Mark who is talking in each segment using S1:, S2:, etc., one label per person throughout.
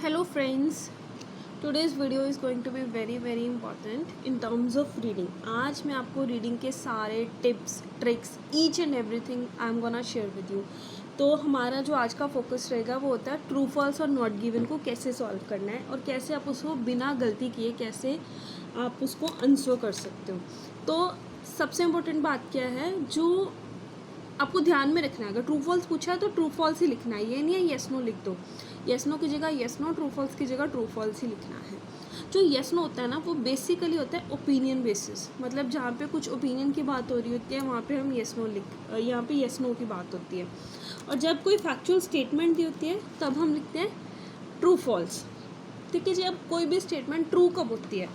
S1: Hello friends, today's video is going to be very important in terms of reading. आज मैं आपको reading के सारे tips tricks each and everything I am gonna share with you. तो हमारा जो आज का फोकस रहेगा वो होता है ट्रू फॉल्स और नॉट गिवन को कैसे सॉल्व करना है और कैसे आप उसको बिना गलती किए कैसे आप उसको आंसर कर सकते हो. तो सबसे इम्पोर्टेंट बात क्या है जो आपको ध्यान में रखना है, अगर ट्रू फॉल्स पूछा है तो ट्रू फॉल्स ही लिखना है, ये नहीं है येस नो लिख दो. येस नो की जगह येस नो, ट्रू फॉल्स की जगह ट्रू फॉल्स ही लिखना है. जो येस नो होता है ना वो बेसिकली होता है ओपिनियन बेसिस, मतलब जहाँ पे कुछ ओपिनियन की बात हो रही होती है वहाँ पे हम येस नो यहाँ पे येस नो की बात होती है. और जब कोई फैक्चुअल स्टेटमेंट दी होती है तब हम लिखते हैं ट्रू फॉल्स. ठीक है जी. अब कोई भी स्टेटमेंट ट्रू कब होती है,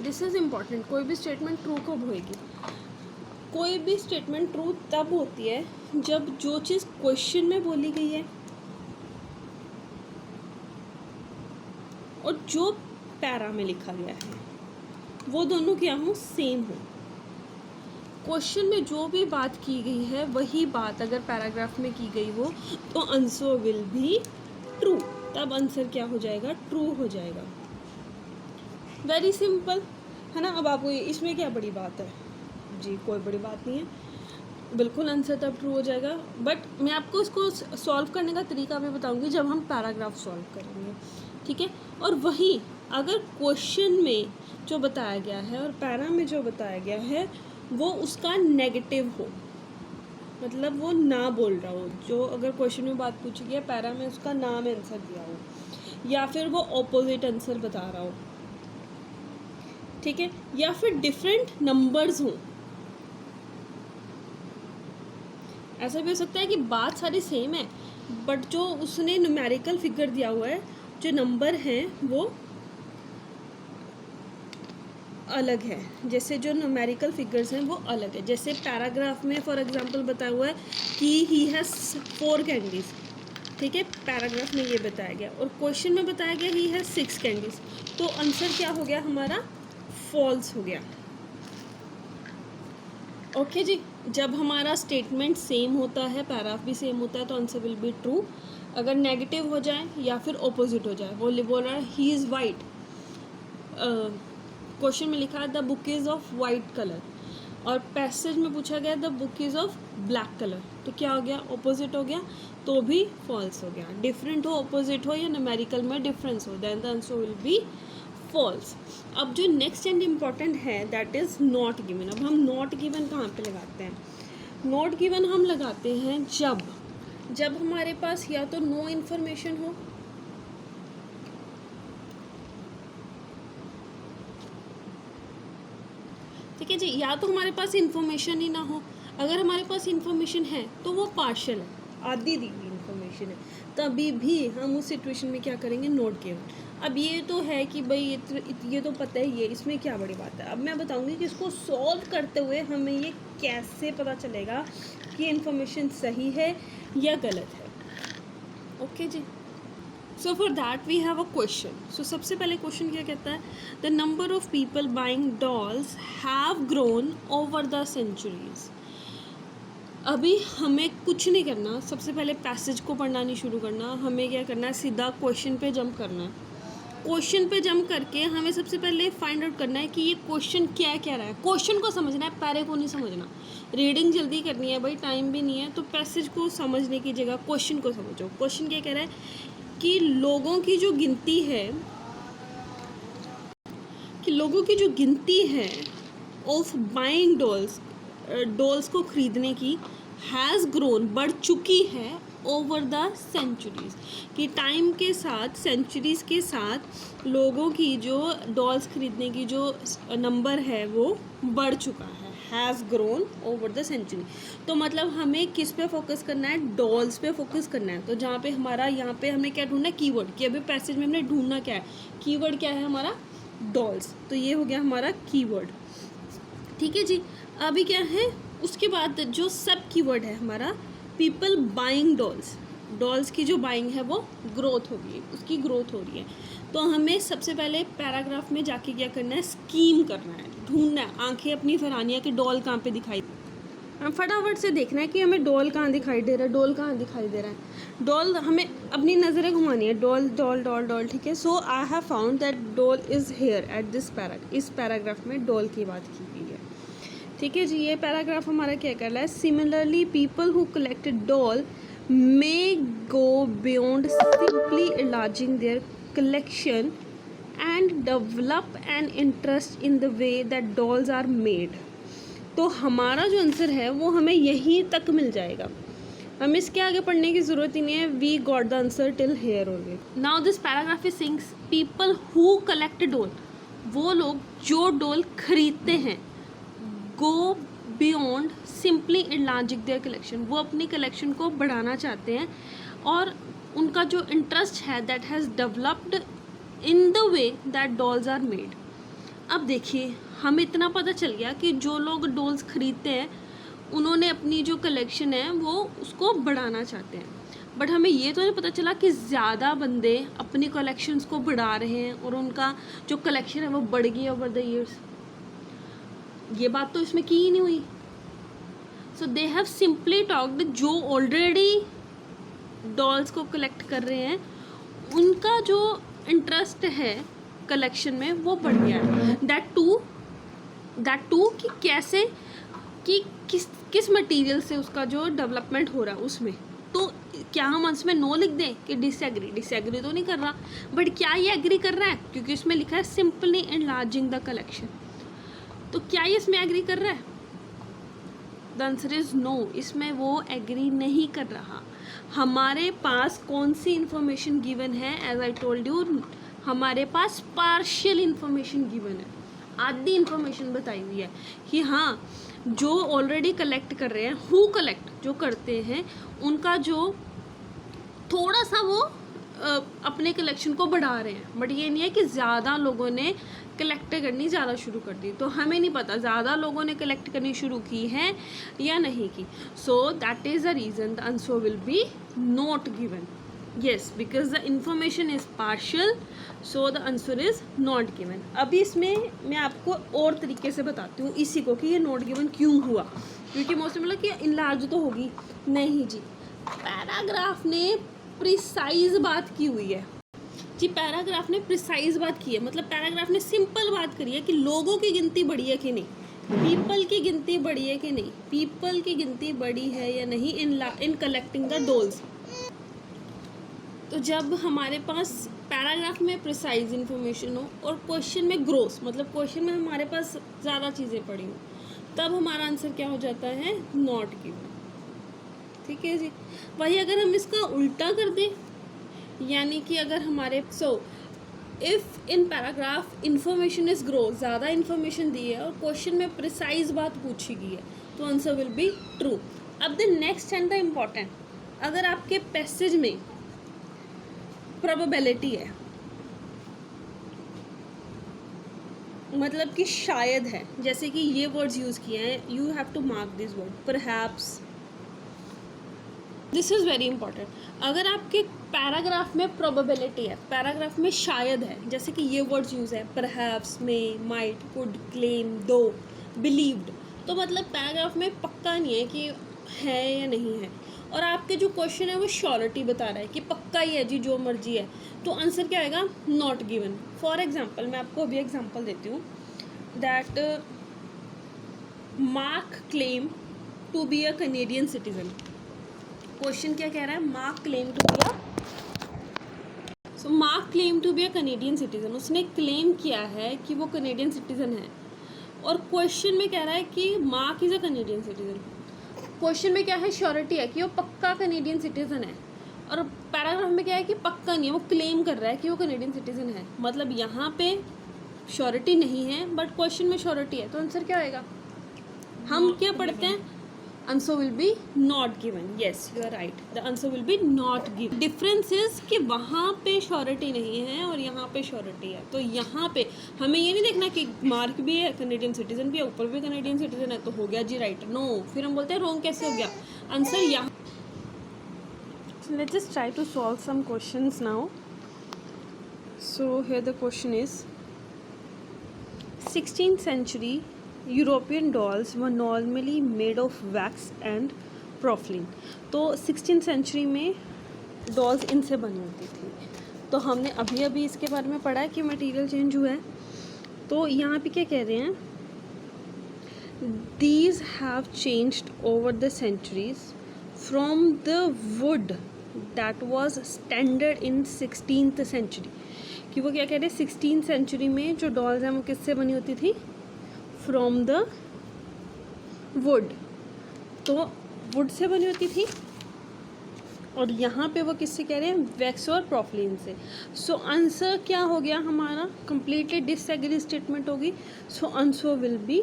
S1: दिस इज़ इम्पॉर्टेंट. कोई भी स्टेटमेंट ट्रू कब होएगी? कोई भी स्टेटमेंट ट्रू तब होती है जब जो चीज़ क्वेश्चन में बोली गई है और जो पैरा में लिखा गया है वो दोनों क्या हो, सेम हो. क्वेश्चन में जो भी बात की गई है वही बात अगर पैराग्राफ में की गई हो तो आंसर विल बी ट्रू. तब आंसर क्या हो जाएगा, ट्रू हो जाएगा. वेरी सिंपल है ना. अब आपको इसमें क्या बड़ी बात है जी, कोई बड़ी बात नहीं है, बिल्कुल आंसर तब ट्रू हो जाएगा. बट मैं आपको इसको सॉल्व करने का तरीका भी बताऊंगी जब हम पैराग्राफ सॉल्व करेंगे. ठीक है. और वही अगर क्वेश्चन में जो बताया गया है और पैरा में जो बताया गया है वो उसका नेगेटिव हो, मतलब वो ना बोल रहा हो, जो अगर क्वेश्चन में बात पूछी गई है पैरा में उसका नाम आंसर दिया हो या फिर वो ऑपोजिट आंसर बता रहा हो. ठीक है. या फिर डिफरेंट नंबर्स हों. ऐसा भी हो सकता है कि बात सारी सेम है बट जो उसने न्यूमेरिकल फिगर दिया हुआ है, जो नंबर हैं वो अलग है. जैसे जो न्यूमेरिकल फिगर्स हैं वो अलग है. जैसे पैराग्राफ में फॉर एग्जांपल बताया हुआ है कि ही हैज़ 4 कैंडीज़. ठीक है. पैराग्राफ में ये बताया गया और क्वेश्चन में बताया गया ही हैज़ 6 कैंडीज़. तो आंसर क्या हो गया हमारा, फॉल्स हो गया. ओके जी. जब हमारा स्टेटमेंट सेम होता है, पैराग्राफ भी सेम होता है तो आंसर विल बी ट्रू. अगर नेगेटिव हो जाए या फिर ऑपोजिट हो जाए, वो बोल रहा है ही इज़ वाइट, क्वेश्चन में लिखा है the book is of white colour और पैसेज में पूछा गया the book is of black colour, तो क्या हो गया, ऑपोजिट हो गया, तो भी फॉल्स हो गया. डिफरेंट हो, ऑपोजिट हो या न्यूमेरिकल में डिफरेंस हो, then the answer will be false. अब जो नेक्स्ट एंड इम्पॉर्टेंट है दैट इज़ नॉट गिवन. अब हम नॉट गिवन कहाँ पे लगाते हैं? नॉट गिवन हम लगाते हैं जब हमारे पास या तो नो इन्फॉर्मेशन हो ठीक है जी, या तो हमारे पास इन्फॉर्मेशन ही ना हो. अगर हमारे पास इन्फॉर्मेशन है तो वो पार्शियल है, आधी दी हुई इन्फॉर्मेशन है, तभी भी हम उस सिचुएशन में क्या करेंगे, नोट गिवन. अब ये तो है कि भाई ये तो पता है, ये इसमें क्या बड़ी बात है. अब मैं बताऊंगी कि इसको सॉल्व करते हुए हमें ये कैसे पता चलेगा कि इन्फॉर्मेशन सही है या गलत है. Okay ji. So for that we have a question. So सबसे पहले क्वेश्चन क्या कहता है, the number of people buying dolls have grown over the centuries. अभी हमें कुछ नहीं करना, सबसे पहले पैसेज को पढ़ना नहीं शुरू करना, हमें क्या करना है, सीधा क्वेश्चन पे जंप करना है. क्वेश्चन पे जंप करके हमें सबसे पहले फाइंड आउट करना है कि ये क्वेश्चन क्या कह रहा है. क्वेश्चन को समझना है, पैरे को नहीं समझना. रीडिंग जल्दी करनी है भाई, टाइम भी नहीं है, तो पैसेज को समझने की जगह क्वेश्चन को समझो. क्वेश्चन क्या कह रहा है कि लोगों की जो गिनती है ऑफ बाइंग डॉल्स को खरीदने की हैज़ ग्रोन, बढ़ चुकी है, ओवर द सेंचुरीज़, कि टाइम के साथ, सेंचुरीज़ के साथ लोगों की जो डॉल्स खरीदने की जो नंबर है वो बढ़ चुका है. Has grown over the century. तो मतलब हमें किस पे फोकस करना है, डॉल्स पे फोकस करना है. तो जहाँ पे हमारा यहाँ पे हमें क्या ढूंढना है, कीवर्ड, कि अभी पैसेज में हमने ढूंढना क्या है, कीवर्ड क्या है हमारा, डॉल्स. तो ये हो गया हमारा कीवर्ड. ठीक है जी. अभी क्या है, उसके बाद जो सब कीवर्ड है हमारा, पीपल बाइंग डॉल्स की जो बाइंग है वो ग्रोथ हो गई, उसकी ग्रोथ हो रही है. तो हमें सबसे पहले पैराग्राफ में जाके क्या करना है, स्कीम करना है, ढूंढना है, आंखें अपनी फरानिया की डॉल कहाँ पे दिखाई. हमें फटाफट से देखना है कि हमें डॉल कहाँ दिखाई दे रहा है, डॉल कहाँ दिखाई दे रहा है। डॉल हमें अपनी नज़रें घुमानी है, डॉल डॉल डॉल डॉल, ठीक है। So I have found that doll is here at this paragraph. इस पैराग्राफ में डॉल की बात की गई है, ठीक है जी। ये पैराग्राफ हमारा क्या कर रहा है, similarly people who collected doll may go beyond simply enlarging their collection and develop an interest in the way that dolls are made। तो हमारा जो आंसर है वो हमें यहीं तक मिल जाएगा, हमें इसके आगे पढ़ने की ज़रूरत ही नहीं है। We got the answer till here only. Now this paragraph is saying people who collect doll, वो लोग जो डॉल खरीदते हैं, go beyond simply enlarging their collection, वो अपनी कलेक्शन को बढ़ाना चाहते हैं और उनका जो इंटरेस्ट है that has developed in the way that dolls are made. अब देखिए, हमें इतना पता चल गया कि जो लोग डॉल्स खरीदते हैं उन्होंने अपनी जो कलेक्शन है वो उसको बढ़ाना चाहते हैं, बट हमें ये तो नहीं पता चला कि ज़्यादा बंदे अपनी कलेक्शंस को बढ़ा रहे हैं और उनका जो कलेक्शन है वो बढ़ गई ओवर द ईयर्स। ये बात तो इसमें की ही नहीं हुई। सो दे हैव सिंपली टॉक्ड, जो ऑलरेडी डॉल्स को कलेक्ट कर रहे हैं उनका जो इंटरेस्ट है कलेक्शन में वो बढ़ गया है। दैट टू कि कैसे, कि किस मटेरियल से उसका जो डेवलपमेंट हो रहा है उसमें। तो क्या हम अंश में नो लिख दें कि डिसएग्री तो नहीं कर रहा, बट क्या ये एग्री कर रहा है, क्योंकि इसमें लिखा है सिंपली एनलार्जिंग द कलेक्शन। तो क्या ये इसमें एग्री कर रहा है? द आंसर इज नो, इसमें वो एग्री नहीं कर रहा। हमारे पास कौन सी इंफॉर्मेशन गिवन है? एज आई टोल्ड यू, हमारे पास पार्शियल इंफॉर्मेशन गिवन है, आधी इंफॉर्मेशन बताई हुई है कि हाँ जो ऑलरेडी कलेक्ट कर रहे हैं, हु कलेक्ट जो करते हैं, उनका जो थोड़ा सा वो अपने कलेक्शन को बढ़ा रहे हैं, बट ये नहीं है कि ज़्यादा लोगों ने कलेक्ट करनी ज़्यादा शुरू कर दी। तो हमें नहीं पता ज़्यादा लोगों ने कलेक्ट करनी शुरू की है या नहीं की। So that is the reason the answer will be not given. Yes, because the information is partial, so the answer is not given. अभी इसमें मैं आपको और तरीके से बताती हूँ इसी को कि ये नॉट गिवन क्यों हुआ, क्योंकि मोस्टली मतलब कि इनलार्ज तो होगी नहीं जी। पैराग्राफ ने प्रिसाइज बात की हुई है जी, पैराग्राफ ने प्रिसाइज बात की है, मतलब पैराग्राफ ने सिंपल बात करी है कि लोगों की गिनती बढ़ी है कि नहीं, पीपल की गिनती बढ़ी है कि नहीं, पीपल की गिनती बढ़ी है या नहीं इन कलेक्टिंग द डॉल्स। तो जब हमारे पास पैराग्राफ में प्रिसाइज इन्फॉर्मेशन हो और क्वेश्चन में ग्रोस, मतलब क्वेश्चन में हमारे पास ज़्यादा चीज़ें पड़ी हो, तब हमारा आंसर क्या हो जाता है? Not given. ठीक है जी। वही अगर हम इसका उल्टा कर दें, यानी कि अगर हमारे if in paragraph information is grow, ज़्यादा इन्फॉर्मेशन दी है और क्वेश्चन में प्रिसाइज बात पूछी गई है, तो आंसर विल बी ट्रू। अब the next and the important, अगर आपके पैसेज में प्रोबेबिलिटी है, मतलब कि शायद है, जैसे कि ये वर्ड्स यूज़ किए हैं, you have to mark this word, perhaps, this is very important. अगर आपके पैराग्राफ में प्रोबेबिलिटी है, पैराग्राफ में शायद है, जैसे कि ये वर्ड्स यूज़ है, perhaps, may, might, could, claim, दो, बिलीव्ड, तो मतलब पैराग्राफ में पक्का नहीं है कि है या नहीं है, और आपके जो क्वेश्चन है वो श्योरिटी बता रहा है कि पक्का ही है जी, जो मर्जी है, तो आंसर क्या आएगा? Not given. फॉर एग्जाम्पल, मैं आपको अभी एग्जाम्पल देती हूँ, that Mark claim to be a Canadian citizen. Question क्या कह रहा है? Mark claim to be Mark claim to be a Canadian citizen. उसने क्लेम किया है कि वो कनेडियन सिटीजन है, और क्वेश्चन में कह रहा है कि mark is a Canadian citizen. Question में क्या है? श्योरिटी है कि वो पक्का कनेडियन सिटीजन है, और पैराग्राफ में क्या है कि पक्का नहीं है, वो क्लेम कर रहा है कि वो कनेडियन सिटीजन है। मतलब यहाँ पे श्योरिटी नहीं है बट क्वेश्चन में श्योरिटी है, तो आंसर क्या आएगा? हम क्या पढ़ते हैं? Answer will be not given. Yes, you are right, the answer will be not given. Difference is कि वहाँ पे श्योरिटी नहीं है और यहाँ पे श्योरिटी है। तो यहाँ पे हमें ये नहीं देखना कि मार्क भी है, कनेडियन सिटीजन भी है, ऊपर भी कनेडियन सिटीजन है, तो हो गया जी राइट। नो, फिर हम बोलते हैं रॉन्ग कैसे हो गया आंसर यहाँ। Let's just try to solve some questions now. So here the question is 16th century European dolls were normally made of wax and प्रोफलिन। तो 16th सेंचुरी में डॉल्स इनसे बनी होती थी। तो हमने अभी अभी इसके बारे में पढ़ा है कि मटेरियल चेंज हुआ है। तो यहाँ पे क्या कह रहे हैं, these have changed over the centuries from the wood that was standard in 16th century। कि वो क्या कह रहे हैं, 16th सेंचुरी में जो डॉल्स हैं वो किससे बनी होती थी, फ्रॉम द वुड। तो वुड से बनी होती थी, और यहाँ पे वो किससे कह रहे हैं, वैक्स और प्रोफलिन से। सो आंसर क्या हो गया हमारा, कंप्लीटली डिसएग्री स्टेटमेंट होगी। So answer will be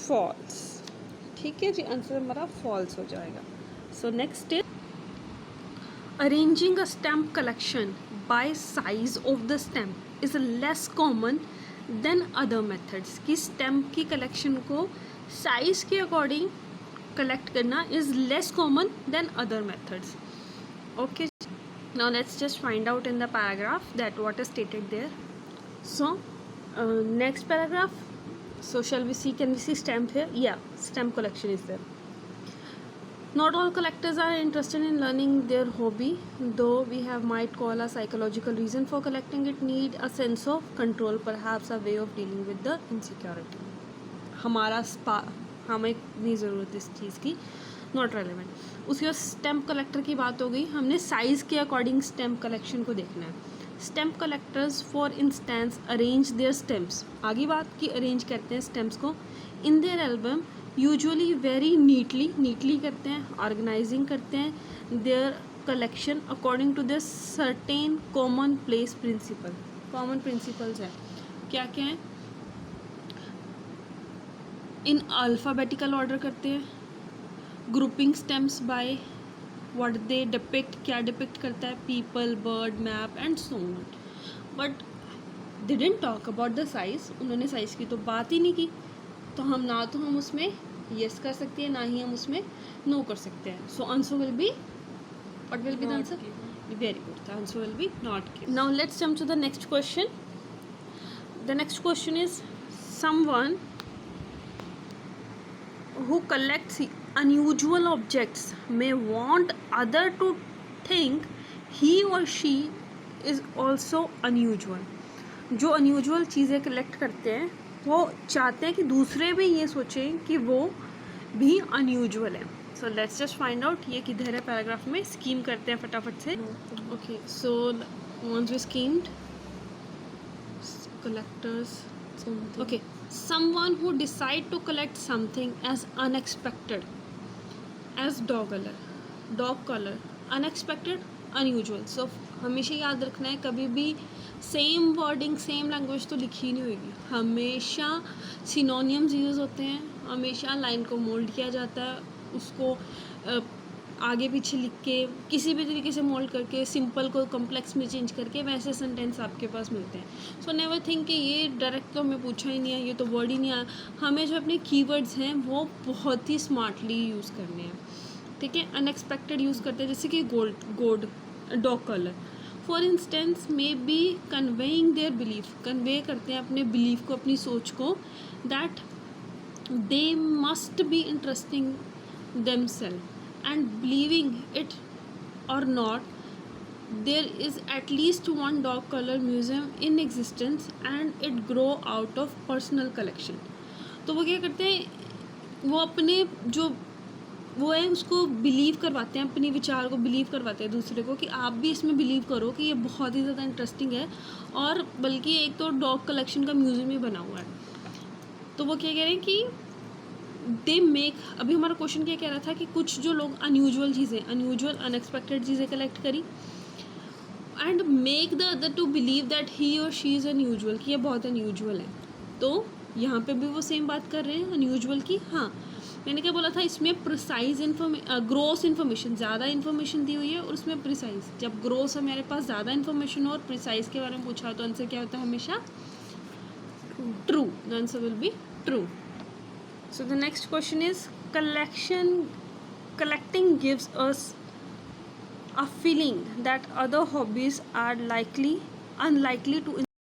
S1: false. ठीक है जी, आंसर हमारा फॉल्स हो जाएगा। So next is arranging a stamp collection by size of the stamp is less common than other methods. कि स्टैम्प की कलेक्शन को साइज के अकॉर्डिंग कलेक्ट करना is less common than other methods. Okay, now let's just find out in the paragraph that what is stated there. So next paragraph, so shall we see, can we see stamp here? Yeah, stamp collection is there. Not all collectors are interested in learning their hobby, though we have might call a psychological reason for collecting it, need a sense of control, perhaps a way of dealing with the insecurity। हमारा हमें नहीं ज़रूरत इस चीज़ की, not relevant. उसके बाद stamp collector की बात हो गई, हमने साइज़ के अकॉर्डिंग स्टैम्प कलेक्शन को देखना है। Stamp collectors for instance arrange their stamps, आगे बात की अरेंज करते हैं स्टैम्प्स को, in their album usually very neatly करते हैं, ऑर्गेनाइजिंग करते हैं their collection according to the certain common place principle. Common principles हैं, क्या क्या हैं, इन अल्फ़ाबेटिकल ऑर्डर करते हैं, grouping stamps by what they depict, क्या डिपिक्ट करता है, people, bird, map and so on. But they didn't talk about the size, उन्होंने साइज़ की तो बात ही नहीं की। तो हम उसमें येस कर सकते हैं, ना ही हम उसमें नो कर सकते हैं। So answer will be, what will be the answer, very good, the answer will be not given. Now let's jump to the next question. The next question is someone who collects unusual objects may want other to think he or she is also unusual। जो unusual चीज़ें collect करते हैं वो चाहते हैं कि दूसरे भी ये सोचें कि वो भी unusual है। So let's just find out ये किधर है पैराग्राफ में, स्कीम करते हैं फटाफट से। Okay, so once we skimmed collectors, okay, someone who decide to collect something as unexpected as dog color, unexpected, unusual। so हमेशा याद रखना है, कभी भी सेम वर्डिंग सेम लैंग्वेज तो लिखी नहीं होगी, हमेशा सिनोनियम्स यूज़ होते हैं, हमेशा लाइन को मोल्ड किया जाता है, उसको आगे पीछे लिख के किसी भी तरीके से मोल्ड करके सिंपल को कॉम्प्लेक्स में चेंज करके वैसे सेंटेंस आपके पास मिलते हैं। सो नेवर थिंक कि ये डायरेक्ट तो हमें पूछा ही नहीं है, ये तो वर्ड ही नहीं आया। हमें जो अपने कीवर्ड्स हैं वो बहुत ही स्मार्टली यूज़ करने हैं। ठीक है, अनएक्सपेक्टेड यूज़ करते हैं, जैसे कि dog colour for instance may be conveying their belief, convey करते हैं अपने बिलीफ को, अपनी सोच को, that they must be interesting themselves and believing it or not, there is at least one dog color museum in existence and it grow out of personal collection। तो वो क्या करते हैं, वो अपने जो वो है उसको बिलीव करवाते हैं, अपने विचार को बिलीव करवाते हैं दूसरे को कि आप भी इसमें बिलीव करो कि ये बहुत ही ज़्यादा इंटरेस्टिंग है, और बल्कि एक तो डॉग कलेक्शन का म्यूज़ियम ही बना हुआ है। तो वो क्या कह रहे हैं कि दे मेक, अभी हमारा क्वेश्चन क्या कह रहा था कि कुछ जो लोग अनयूजुअल चीज़ें, अनयूजुअल अनएक्सपेक्टेड चीज़ें कलेक्ट करी and make the other to believe that he और शी इज़ अनयूजुअल, कि ये बहुत अनयूजुअल है। तो यहाँ पे भी वो सेम बात कर रहे हैं अनयूजुअल की। हाँ, मैंने क्या बोला था, इसमें प्रिसाइज ग्रोस इन्फॉर्मेशन, ज़्यादा इन्फॉर्मेशन दी हुई है, और उसमें प्रिसाइज, जब ग्रोस हमारे पास ज़्यादा इन्फॉर्मेशन और प्रिसाइज के बारे में पूछा तो आंसर क्या होता है, हमेशा true. The answer will be true. So the next question is collecting gives us a feeling that other hobbies are unlikely to